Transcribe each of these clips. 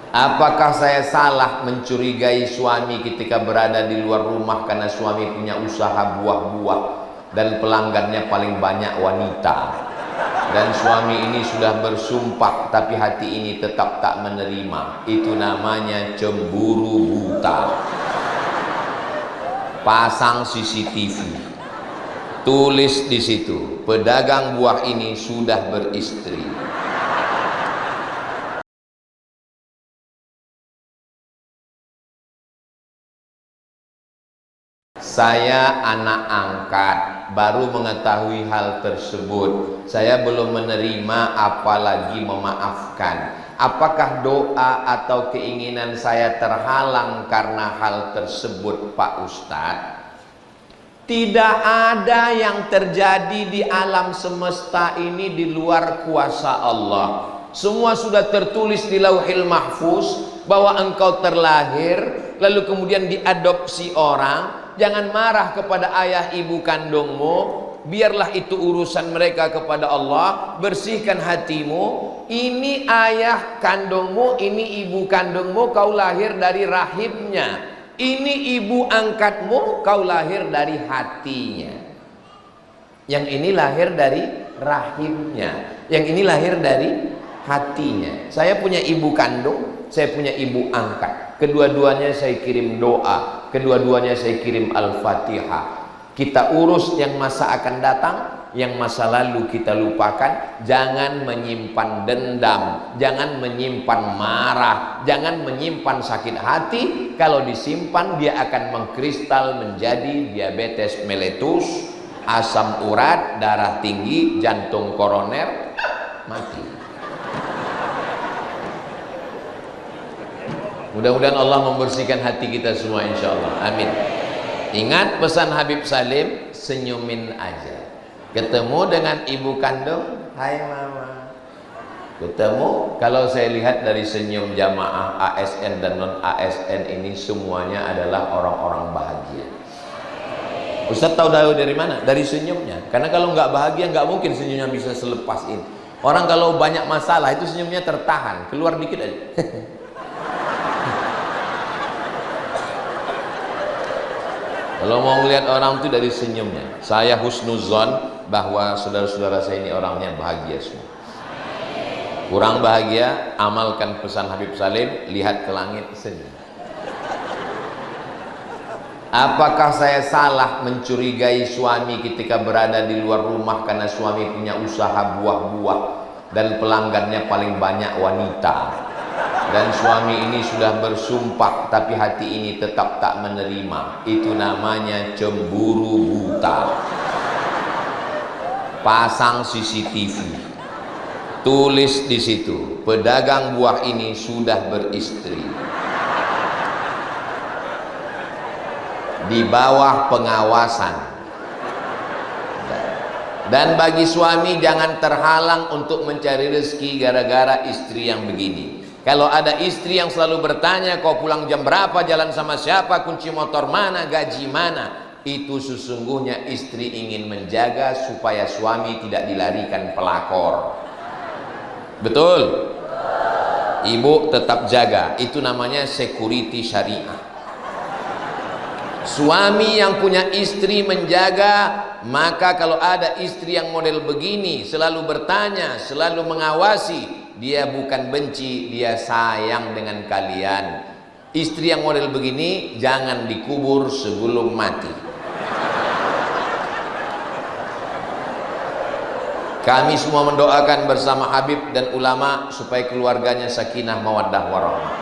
Apakah saya salah mencurigai suami ketika berada di luar rumah karena suami punya usaha buah-buah dan pelanggannya paling banyak wanita, dan suami ini sudah bersumpah tapi hati ini tetap tak menerima? Itu namanya cemburu buta. Pasang CCTV, tulis di situ, pedagang buah ini sudah beristri. Saya anak angkat, baru mengetahui hal tersebut. Saya belum menerima apalagi memaafkan. Apakah doa atau keinginan saya terhalang karena hal tersebut, Pak Ustadz? Tidak ada yang terjadi di alam semesta ini di luar kuasa Allah. Semua sudah tertulis di Lauhil Mahfuz bahwa engkau terlahir lalu kemudian diadopsi orang. Jangan marah kepada ayah ibu kandungmu, biarlah itu urusan mereka kepada Allah. Bersihkan hatimu. Ini ayah kandungmu, ini ibu kandungmu, kau lahir dari rahimnya. Ini ibu angkatmu, kau lahir dari hatinya. Yang ini lahir dari rahimnya, yang ini lahir dari hatinya. Saya punya ibu kandung, saya punya ibu angkat. Kedua-duanya saya kirim doa, kedua-duanya saya kirim Al-Fatihah. Kita urus yang masa akan datang, yang masa lalu kita lupakan. Jangan menyimpan dendam, jangan menyimpan marah, jangan menyimpan sakit hati. Kalau disimpan dia akan mengkristal menjadi diabetes meletus, asam urat, darah tinggi, jantung koroner, mati. Mudah-mudahan Allah membersihkan hati kita semua, insya Allah. Amin. Ingat pesan Habib Salim, senyumin aja. Ketemu dengan ibu kandung, hai mama. Ketemu, kalau saya lihat dari senyum jamaah ASN dan non ASN ini semuanya adalah orang-orang bahagia. Ustaz tahu dari mana? Dari senyumnya. Karena kalau nggak bahagia nggak mungkin senyumnya bisa selepas ini. Orang kalau banyak masalah itu senyumnya tertahan, keluar dikit aja. Kalau mau melihat orang itu dari senyumnya. Saya husnuzon bahwa saudara-saudara saya ini orangnya bahagia semua. Kurang bahagia, amalkan pesan Habib Salim, lihat ke langit, senyum. Apakah saya salah mencurigai suami ketika berada di luar rumah karena suami punya usaha buah-buah dan pelanggannya paling banyak wanita, dan suami ini sudah bersumpah tapi hati ini tetap tak menerima? Itu namanya cemburu buta. Pasang CCTV, tulis di situ, pedagang buah ini sudah beristri. Di bawah pengawasan. Dan bagi suami jangan terhalang untuk mencari rezeki gara-gara istri yang begini. Kalau ada istri yang selalu bertanya, kau pulang jam berapa, jalan sama siapa, kunci motor mana, gaji mana, itu sesungguhnya istri ingin menjaga supaya suami tidak dilarikan pelakor. Betul? Ibu tetap jaga, itu namanya security syariah. Suami yang punya istri menjaga, maka kalau ada istri yang model begini, selalu bertanya, selalu mengawasi, dia bukan benci, dia sayang dengan kalian. Istri yang model begini jangan dikubur sebelum mati. Kami semua mendoakan bersama Habib dan ulama supaya keluarganya sakinah mawaddah warahmah.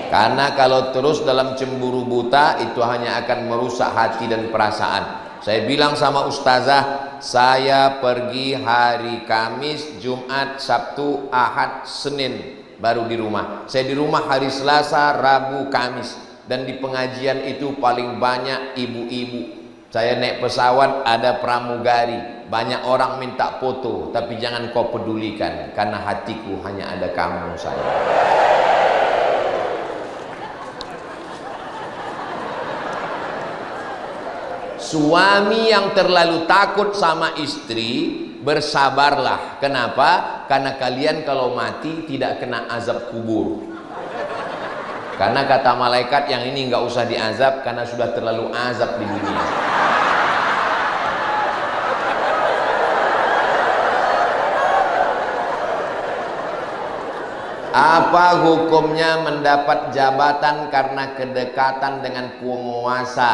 Karena kalau terus dalam cemburu buta itu hanya akan merusak hati dan perasaan. Saya bilang sama ustazah, saya pergi hari Kamis, Jumat, Sabtu, Ahad, Senin baru di rumah. Saya di rumah hari Selasa, Rabu, Kamis. Dan di pengajian itu paling banyak ibu-ibu. Saya naik pesawat ada pramugari, banyak orang minta foto, tapi jangan kau pedulikan karena hatiku hanya ada kamu, saya. Suami yang terlalu takut sama istri, bersabarlah. Kenapa? karena kalian kalau mati tidak kena azab kubur. Karena kata malaikat yang ini nggak usah diazab karena sudah terlalu azab di dunia. Apa hukumnya mendapat jabatan karena kedekatan dengan penguasa?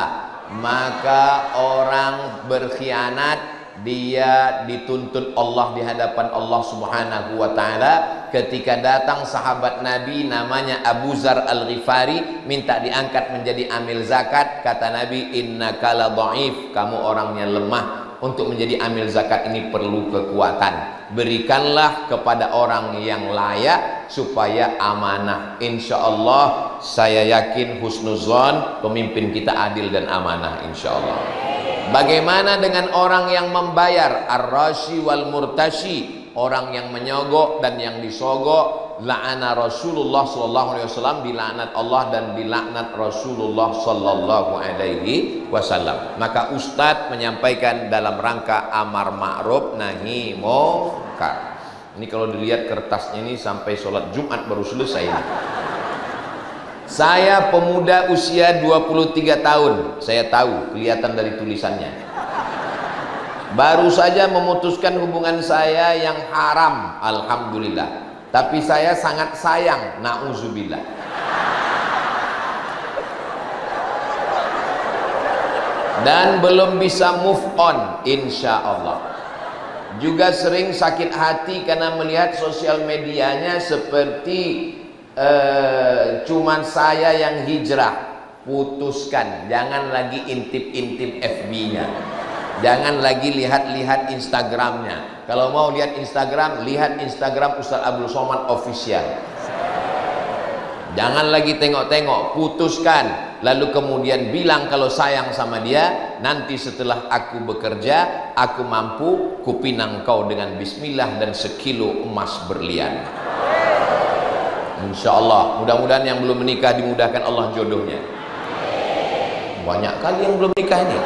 Maka orang berkhianat, dia dituntut Allah di hadapan Allah Subhanahu wa taala. Ketika datang sahabat Nabi namanya Abu Zar Al-Ghifari minta diangkat menjadi amil zakat, kata Nabi, innaka la dhaif, kamu orangnya lemah. Untuk menjadi amil zakat ini perlu kekuatan. Berikanlah kepada orang yang layak supaya amanah. Insya Allah saya yakin husnuzon pemimpin kita adil dan amanah insya Allah. Bagaimana dengan orang yang membayar ar-rashi wal murtashi, orang yang menyogok dan yang disogok? La'ana Rasulullah sallallahu alaihi wasallam, dilaknat Allah dan dilaknat Rasulullah sallallahu alaihi wasallam. Maka Ustadz menyampaikan dalam rangka amar ma'ruf nahi munkar. Ini kalau dilihat kertasnya ini sampai sholat Jumat baru selesai ini. Saya pemuda usia 23 tahun. Saya tahu, kelihatan dari tulisannya. Baru saja memutuskan hubungan saya yang haram, alhamdulillah. Tapi saya sangat sayang, na'udzubillah. Dan belum bisa move on, insya Allah. Juga sering sakit hati karena melihat sosial medianya seperti cuman saya yang hijrah. Putuskan, jangan lagi intip-intip FB-nya. Jangan lagi lihat-lihat Instagramnya. Kalau mau lihat Instagram, lihat Instagram Ustaz Abdul Somad Official. Jangan lagi tengok-tengok, putuskan. Lalu kemudian bilang kalau sayang sama dia. Nanti setelah aku bekerja, aku mampu kupinang kau dengan bismillah dan sekilo emas berlian. Insya Allah, mudah-mudahan yang belum menikah dimudahkan Allah jodohnya. Banyak kali yang belum nikah ini.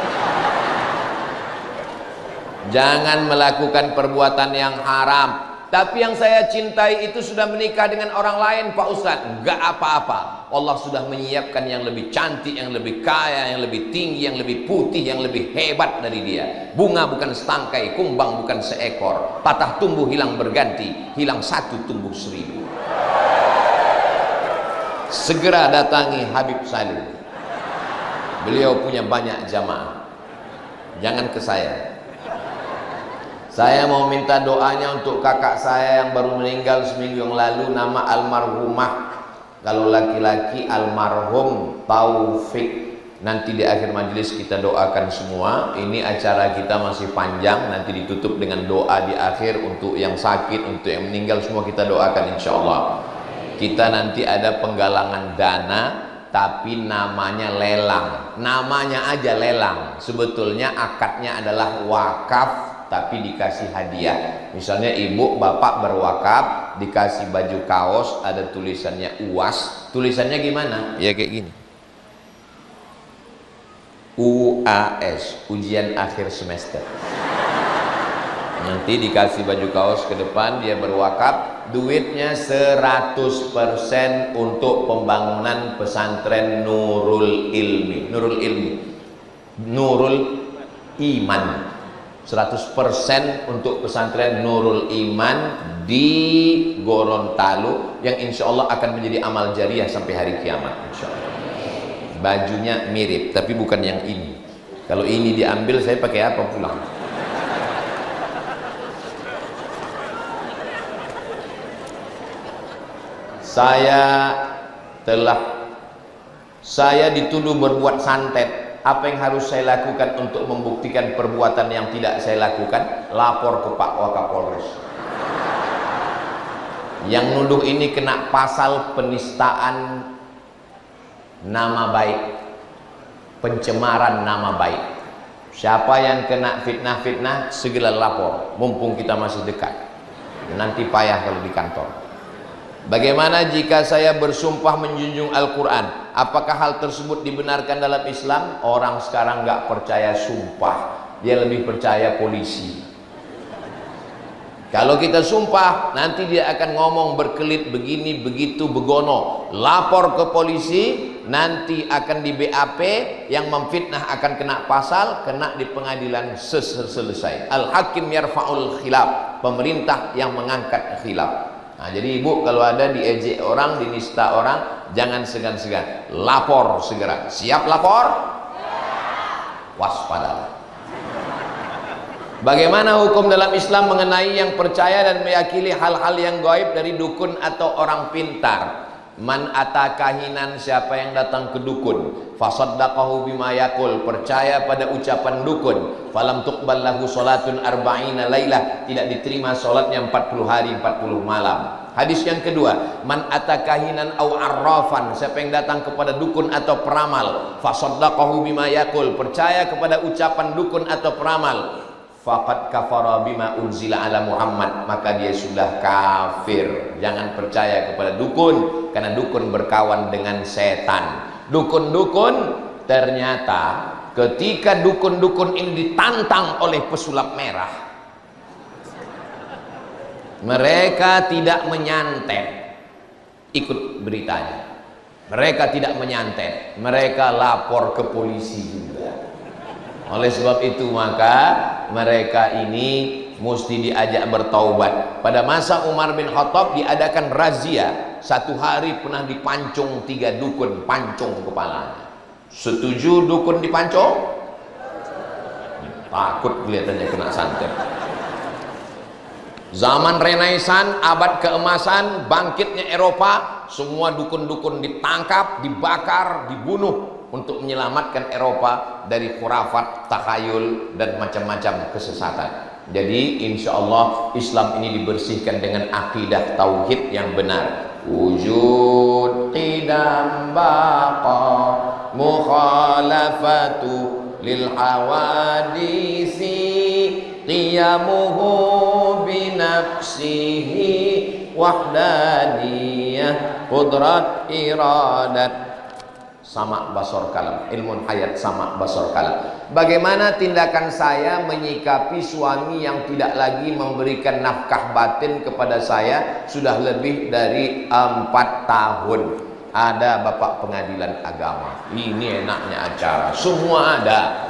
Jangan melakukan perbuatan yang haram. Tapi yang saya cintai itu sudah menikah dengan orang lain, Pak Ustadz. Enggak apa-apa. Allah sudah menyiapkan yang lebih cantik, yang lebih kaya, yang lebih tinggi, yang lebih putih, yang lebih hebat dari dia. Bunga bukan setangkai, kumbang bukan seekor. Patah tumbuh hilang berganti, hilang satu tumbuh seribu. Segera datangi Habib Salim. Beliau punya banyak jamaah. Jangan ke saya. Saya mau minta doanya untuk kakak saya yang baru meninggal seminggu yang lalu, nama almarhumah. Kalau laki-laki almarhum Taufik. Nanti di akhir majelis kita doakan semua. Ini acara kita masih panjang, nanti ditutup dengan doa di akhir. Untuk yang sakit, untuk yang meninggal, semua kita doakan insya Allah. Kita nanti ada penggalangan dana, tapi namanya lelang. Namanya aja lelang. Sebetulnya akadnya adalah wakaf, tapi dikasih hadiah. Misalnya ibu bapak berwakaf, dikasih baju kaos ada tulisannya UAS. Tulisannya gimana? Ya kayak gini, UAS, ujian akhir semester. Nanti dikasih baju kaos ke depan, dia berwakaf. Duitnya 100% untuk pembangunan pesantren Nurul Ilmi. Nurul Ilmi, Nurul Iman. 100% untuk pesantren Nurul Iman di Gorontalo, yang insya Allah akan menjadi amal jariah sampai hari kiamat insya Allah. Bajunya mirip, tapi bukan yang ini. Kalau ini diambil, saya pakai apa pulang? Saya dituduh berbuat santet. Apa yang harus saya lakukan untuk membuktikan perbuatan yang tidak saya lakukan? Lapor ke Pak Wakapolres. Yang nuduh ini kena pasal penistaan nama baik, pencemaran nama baik. Siapa yang kena fitnah-fitnah, segera lapor, mumpung kita masih dekat. Nanti payah kalau di kantor. Bagaimana jika saya bersumpah menjunjung Al-Quran? Apakah hal tersebut dibenarkan dalam Islam? Orang sekarang nggak percaya sumpah, dia lebih percaya polisi. Kalau kita sumpah, nanti dia akan ngomong berkelit begini, begitu, begono. Lapor ke polisi, nanti akan di BAP, yang memfitnah akan kena pasal, kena di pengadilan selesai. Al-hakim yarfa'ul khilaf, pemerintah yang mengangkat khilaf. Nah, jadi ibu kalau ada diejek orang, dinista orang, jangan segan-segan. Lapor segera. Siap lapor? Waspada. Bagaimana hukum dalam Islam mengenai yang percaya dan meyakini hal-hal yang gaib dari dukun atau orang pintar? Man ata kahinan, siapa yang datang ke dukun, fasaddaqahu bima yaqul, percaya pada ucapan dukun, falam tuqbal lahu salatun arba'ina lailah, tidak diterima salatnya 40 hari 40 malam. Hadis yang kedua, man ata kahinan au arrafan, siapa yang datang kepada dukun atau peramal, fasaddaqahu bima yaqul, percaya kepada ucapan dukun atau peramal, faqad kafara bima unzila ala Muhammad, maka dia sudah kafir. Jangan percaya kepada dukun, karena dukun berkawan dengan setan. Dukun-dukun ternyata ketika dukun-dukun ini ditantang oleh pesulap merah, mereka tidak menyantet ikut beritanya. Mereka tidak menyantet, mereka lapor ke polisi juga. Oleh sebab itu maka mereka ini mesti diajak bertaubat. Pada masa Umar bin Khattab diadakan razia. Satu hari pernah dipancung 3 dukun, pancung kepalanya. Setuju dukun dipancung? Takut kelihatannya kena santet. Zaman Renaissance, abad keemasan, bangkitnya Eropa, semua dukun-dukun ditangkap, dibakar, dibunuh untuk menyelamatkan Eropa dari khurafat, takhayul, dan macam-macam kesesatan. Jadi insya Allah Islam ini dibersihkan dengan akidah tauhid yang benar. Wujud qidam baqa mukhalafatu lil hawadisi qiyamuhu binafsihi wahdaniyah qudrat iradat sama basor kalam, ilmun hayat sama basor kalam. Bagaimana tindakan saya menyikapi suami yang tidak lagi memberikan nafkah batin kepada saya sudah lebih dari 4 tahun? Ada bapak pengadilan agama, ini enaknya acara, semua ada.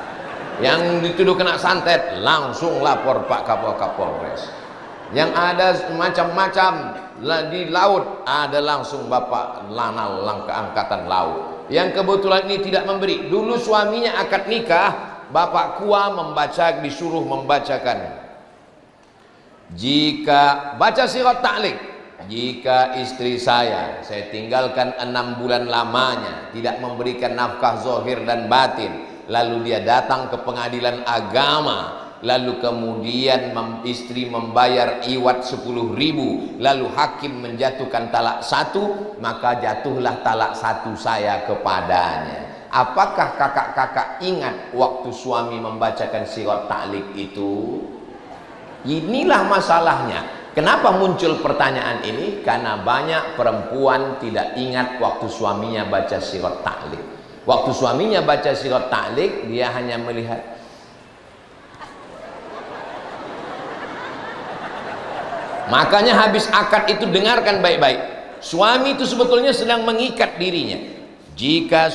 Yang dituduh kena santet langsung lapor Pak Kapolres. Yang ada macam-macam di laut, ada langsung bapak lanal angkatan laut. Yang kebetulan ini tidak memberi. Dulu suaminya akad nikah, bapak Kua disuruh membacakan. Jika baca sirat ta'liq, jika istri saya tinggalkan 6 bulan lamanya, tidak memberikan nafkah zahir dan batin, lalu dia datang ke pengadilan agama, lalu kemudian istri membayar iwat 10.000, lalu hakim menjatuhkan talak 1, maka jatuhlah talak 1 saya kepadanya. Apakah kakak-kakak ingat waktu suami membacakan sirat ta'liq itu? Inilah masalahnya. Kenapa muncul pertanyaan ini? Karena banyak perempuan tidak ingat waktu suaminya baca sirat ta'liq. Waktu suaminya baca sirat ta'liq, dia hanya melihat. Makanya habis akad itu dengarkan baik-baik. Suami itu sebetulnya sedang mengikat dirinya. Jika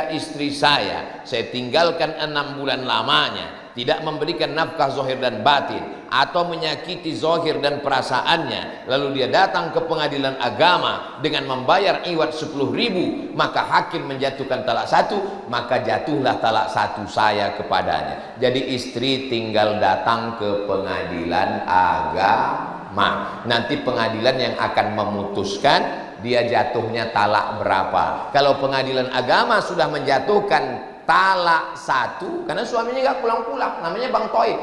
istri saya tinggalkan 6 bulan lamanya, tidak memberikan nafkah zahir dan batin, atau menyakiti zahir dan perasaannya, lalu dia datang ke pengadilan agama dengan membayar iwat 10.000, maka hakim menjatuhkan talak 1, maka jatuhlah talak 1 saya kepadanya. Jadi istri tinggal datang ke pengadilan agama. Nanti pengadilan yang akan memutuskan dia jatuhnya talak berapa. Kalau pengadilan agama sudah menjatuhkan talak 1, karena suaminya nggak pulang-pulang, namanya Bang Toib.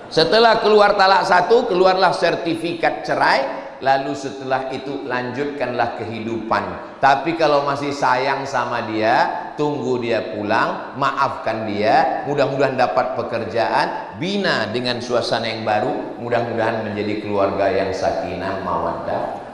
Setelah keluar talak 1, keluarlah sertifikat cerai, lalu setelah itu lanjutkanlah kehidupan. Tapi kalau masih sayang sama dia, tunggu dia pulang, maafkan dia, mudah-mudahan dapat pekerjaan, bina dengan suasana yang baru, mudah-mudahan menjadi keluarga yang sakinah mawaddah.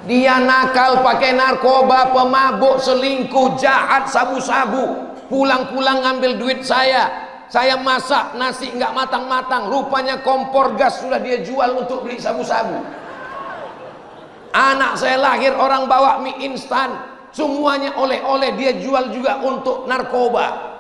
Dia nakal, pakai narkoba, pemabuk, selingkuh, jahat, sabu-sabu, pulang-pulang ngambil duit saya Saya masak nasi nggak matang-matang, rupanya kompor gas sudah dia jual untuk beli sabu-sabu. Anak saya lahir orang bawa mie instan, semuanya oleh-oleh dia jual juga untuk narkoba.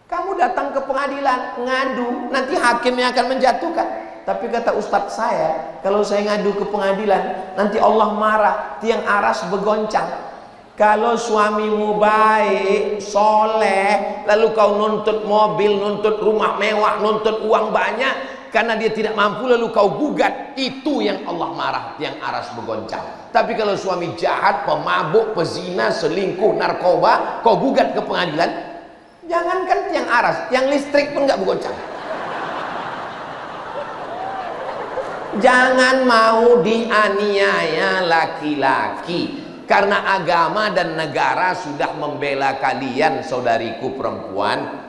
Kamu datang ke pengadilan ngadu, nanti hakimnya akan menjatuhkan. Tapi kata ustadz saya, kalau saya ngadu ke pengadilan, nanti Allah marah, tiang aras bergoncang. Kalau suamimu baik, soleh, lalu kau nuntut mobil, nuntut rumah mewah, nuntut uang banyak, karena dia tidak mampu lalu kau gugat, itu yang Allah marah, tiang aras bergoncang. Tapi kalau suami jahat, pemabuk, pezina, selingkuh, narkoba, kau gugat ke pengadilan, jangankan tiang aras, tiang listrik pun nggak bergoncang. Jangan mau dianiaya laki-laki, karena agama dan negara sudah membela kalian, saudariku perempuan.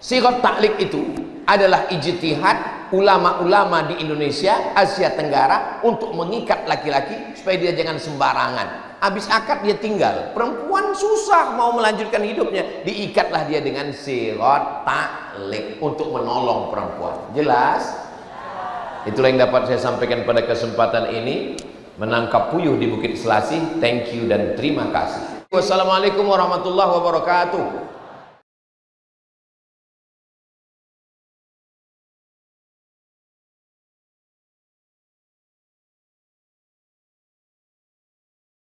Sirat taklik itu adalah ijtihad ulama-ulama di Indonesia, Asia Tenggara untuk mengikat laki-laki supaya dia jangan sembarangan. Habis akad dia tinggal. Perempuan susah mau melanjutkan hidupnya, diikatlah dia dengan sirat taklik untuk menolong perempuan. Jelas? Itulah yang dapat saya sampaikan pada kesempatan ini. Menangkap puyuh di Bukit Selasih. Thank you dan terima kasih. Wassalamualaikum warahmatullahi wabarakatuh.